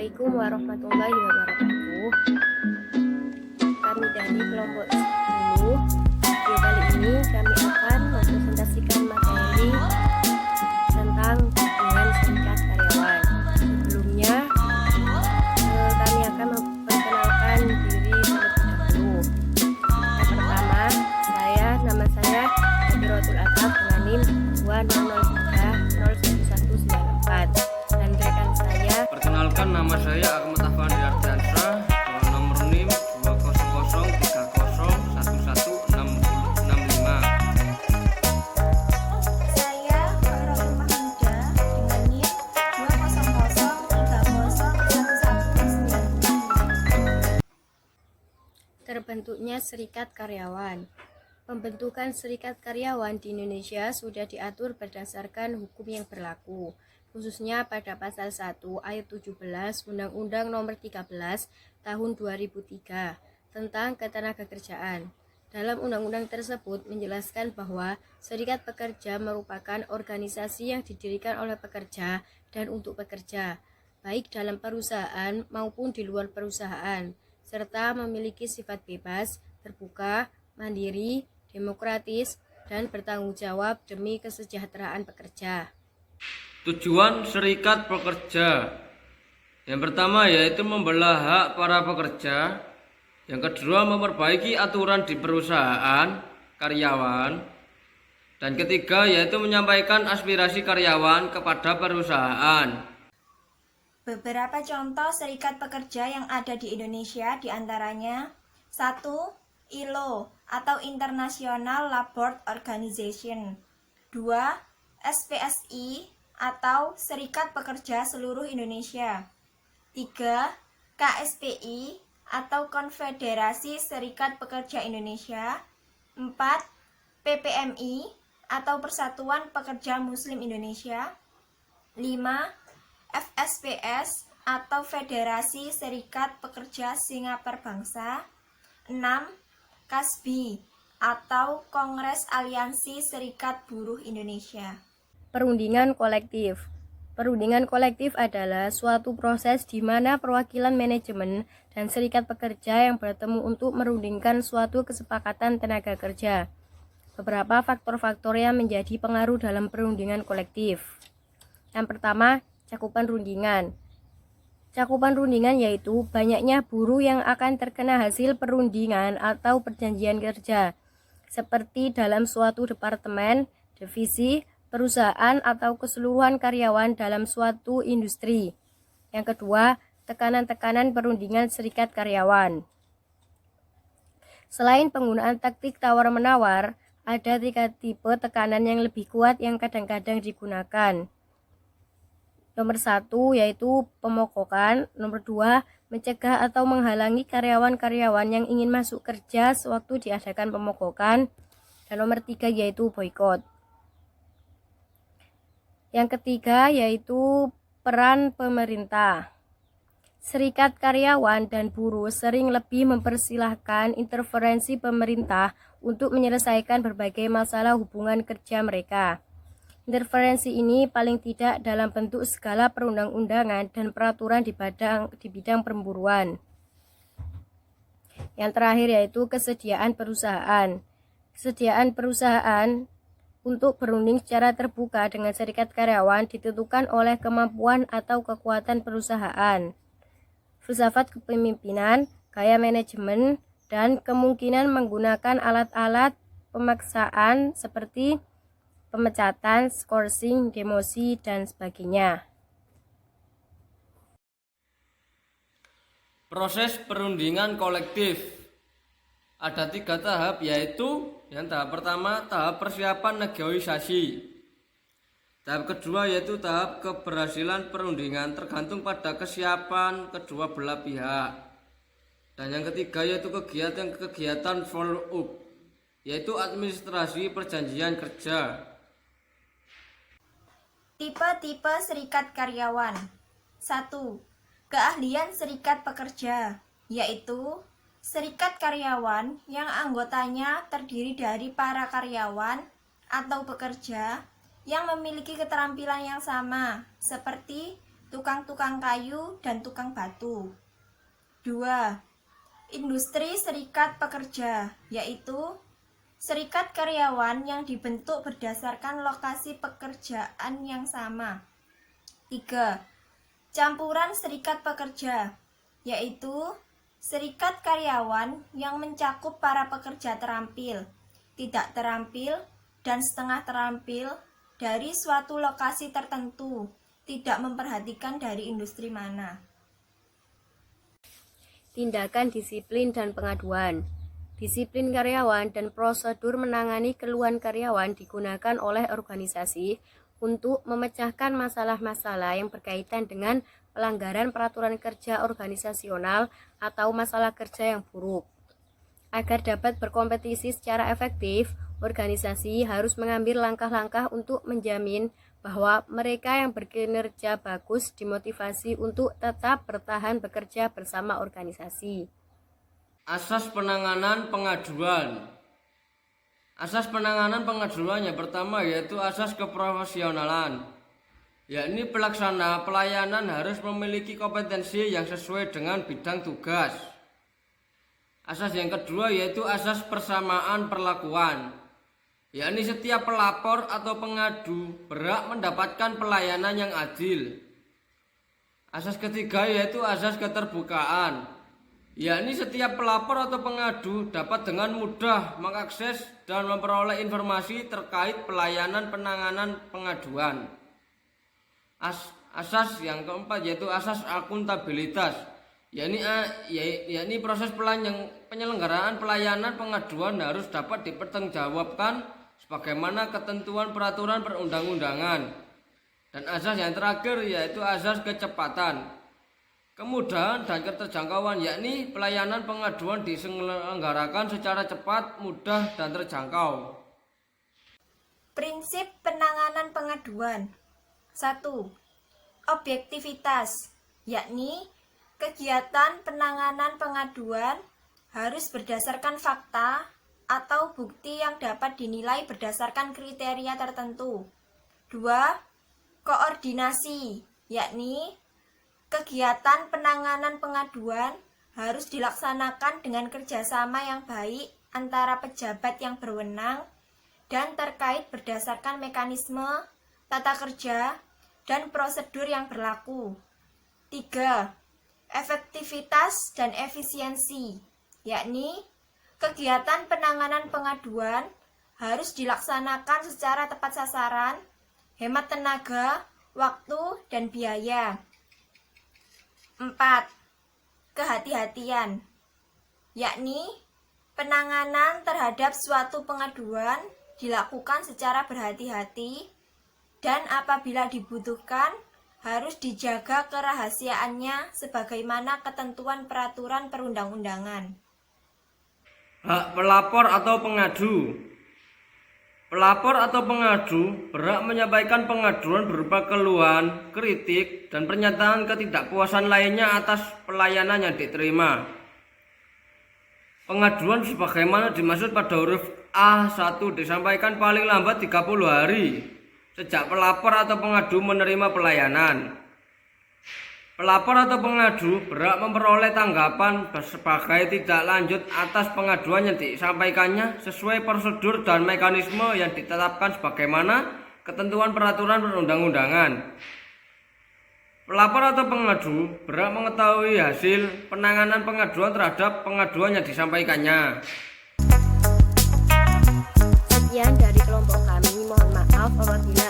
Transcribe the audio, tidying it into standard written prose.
Assalamualaikum warahmatullahi wabarakatuh. Kami dari kelompok 10. Video kali ini kami akan mempresentasikan materi tentang hubungan serikat karyawan. Sebelumnya kami akan memperkenalkan diri terlebih dahulu. Yang pertama, nama saya Hadirotul Atab dengan NIM 2003011194. Dan rekan saya, perkenalkan, nama saya Ahmad Afandi Ardiansyah dengan nomor NIM 20030111165. Saya Khairatul Mahmuda dengan NIM 200301195. terbentuknya serikat karyawan. Pembentukan serikat karyawan di Indonesia sudah diatur berdasarkan hukum yang berlaku, khususnya pada pasal 1 ayat 17 Undang-Undang Nomor 13 Tahun 2003 tentang Ketenagakerjaan. Dalam undang-undang tersebut menjelaskan bahwa serikat pekerja merupakan organisasi yang didirikan oleh pekerja dan untuk pekerja, baik dalam perusahaan maupun di luar perusahaan, serta memiliki sifat bebas, terbuka, mandiri, demokratis, dan bertanggung jawab demi kesejahteraan pekerja. Tujuan serikat pekerja yang pertama yaitu membela hak para pekerja, yang kedua memperbaiki aturan di perusahaan karyawan, dan ketiga yaitu menyampaikan aspirasi karyawan kepada perusahaan. Beberapa contoh serikat pekerja yang ada di Indonesia diantaranya 1. ILO atau International Labour Organization. 2. SPSI atau Serikat Pekerja Seluruh Indonesia. 3. KSPI atau Konfederasi Serikat Pekerja Indonesia. 4. PPMI atau Persatuan Pekerja Muslim Indonesia. 5. FSPS atau Federasi Serikat Pekerja Singapura Bangsa. 6. KASBI atau Kongres Aliansi Serikat Buruh Indonesia. Perundingan kolektif. Perundingan kolektif adalah suatu proses di mana perwakilan manajemen dan serikat pekerja yang bertemu untuk merundingkan suatu kesepakatan tenaga kerja. Beberapa faktor-faktor yang menjadi pengaruh dalam perundingan kolektif. Yang pertama, cakupan rundingan. Cakupan rundingan yaitu banyaknya buruh yang akan terkena hasil perundingan atau perjanjian kerja, seperti dalam suatu departemen, divisi, perusahaan atau keseluruhan karyawan dalam suatu industri. Yang kedua, tekanan-tekanan perundingan serikat karyawan. Selain penggunaan taktik tawar-menawar, ada 3 tipe tekanan yang lebih kuat yang kadang-kadang digunakan. Nomor 1 yaitu pemogokan, nomor 2 mencegah atau menghalangi karyawan-karyawan yang ingin masuk kerja sewaktu diadakan pemogokan, dan nomor 3 yaitu boikot. Yang ketiga yaitu peran pemerintah. Serikat karyawan dan buruh sering lebih mempersilahkan intervensi pemerintah untuk menyelesaikan berbagai masalah hubungan kerja mereka. Interferensi ini paling tidak dalam bentuk segala perundang-undangan dan peraturan di bidang perburuan. Yang terakhir yaitu kesediaan perusahaan. Kesediaan perusahaan untuk berunding secara terbuka dengan serikat karyawan ditentukan oleh kemampuan atau kekuatan perusahaan, filsafat kepemimpinan, gaya manajemen, dan kemungkinan menggunakan alat-alat pemaksaan seperti pemecatan, skorsing, demosi, dan sebagainya. Proses perundingan kolektif ada 3 tahap, yaitu yang tahap pertama tahap persiapan negosiasi, tahap kedua yaitu tahap keberhasilan perundingan tergantung pada kesiapan kedua belah pihak, dan yang ketiga yaitu kegiatan follow up, yaitu administrasi perjanjian kerja. Tipe-tipe serikat karyawan. 1. Keahlian serikat pekerja, yaitu serikat karyawan yang anggotanya terdiri dari para karyawan atau pekerja yang memiliki keterampilan yang sama, seperti tukang-tukang kayu, dan tukang batu. 2. Industri serikat pekerja, yaitu serikat karyawan yang dibentuk berdasarkan lokasi pekerjaan yang sama. 3. Campuran serikat pekerja, yaitu serikat karyawan yang mencakup para pekerja terampil, tidak terampil, dan setengah terampil dari suatu lokasi tertentu, tidak memperhatikan dari industri mana. Tindakan disiplin dan pengaduan. Disiplin karyawan dan prosedur menangani keluhan karyawan digunakan oleh organisasi untuk memecahkan masalah-masalah yang berkaitan dengan pelanggaran peraturan kerja organisasional atau masalah kerja yang buruk. Agar dapat berkompetisi secara efektif, organisasi harus mengambil langkah-langkah untuk menjamin bahwa mereka yang berkinerja bagus dimotivasi untuk tetap bertahan bekerja bersama organisasi. Asas penanganan pengaduan. Asas penanganan pengaduan yang pertama yaitu asas keprofesionalan, yakni pelaksana pelayanan harus memiliki kompetensi yang sesuai dengan bidang tugas. Asas yang kedua yaitu asas persamaan perlakuan, yakni setiap pelapor atau pengadu berhak mendapatkan pelayanan yang adil. Asas ketiga yaitu asas keterbukaan, yakni setiap pelapor atau pengadu dapat dengan mudah mengakses dan memperoleh informasi terkait pelayanan penanganan pengaduan. Asas yang keempat yaitu asas akuntabilitas, yakni proses penyelenggaraan pelayanan pengaduan harus dapat dipertanggungjawabkan sebagaimana ketentuan peraturan perundang-undangan. Dan asas yang terakhir yaitu asas kecepatan, kemudahan dan keterjangkauan, yakni pelayanan pengaduan diselenggarakan secara cepat, mudah, dan terjangkau. Prinsip penanganan pengaduan. 1. Objektivitas, yakni kegiatan penanganan pengaduan harus berdasarkan fakta atau bukti yang dapat dinilai berdasarkan kriteria tertentu. 2. Koordinasi, yakni kegiatan penanganan pengaduan harus dilaksanakan dengan kerjasama yang baik antara pejabat yang berwenang dan terkait berdasarkan mekanisme, tata kerja, dan prosedur yang berlaku. 3. Efektivitas dan efisiensi, yakni kegiatan penanganan pengaduan harus dilaksanakan secara tepat sasaran, hemat tenaga, waktu, dan biaya. 4. Kehati-hatian, yakni penanganan terhadap suatu pengaduan dilakukan secara berhati-hati dan apabila dibutuhkan harus dijaga kerahasiaannya sebagaimana ketentuan peraturan perundang-undangan. Hak pelapor atau pengadu. Pelapor atau pengadu berhak menyampaikan pengaduan berupa keluhan, kritik, dan pernyataan ketidakpuasan lainnya atas pelayanan yang diterima. Pengaduan sebagaimana dimaksud pada huruf A1 disampaikan paling lambat 30 hari sejak pelapor atau pengadu menerima pelayanan. Pelapor atau pengadu berhak memperoleh tanggapan sebagai tidak lanjut atas pengaduan yang disampaikannya sesuai prosedur dan mekanisme yang ditetapkan sebagaimana ketentuan peraturan perundang-undangan. Pelapor atau pengadu berhak mengetahui hasil penanganan pengaduan terhadap pengaduan yang disampaikannya. Sekian dari kelompok kami, mohon maaf apabila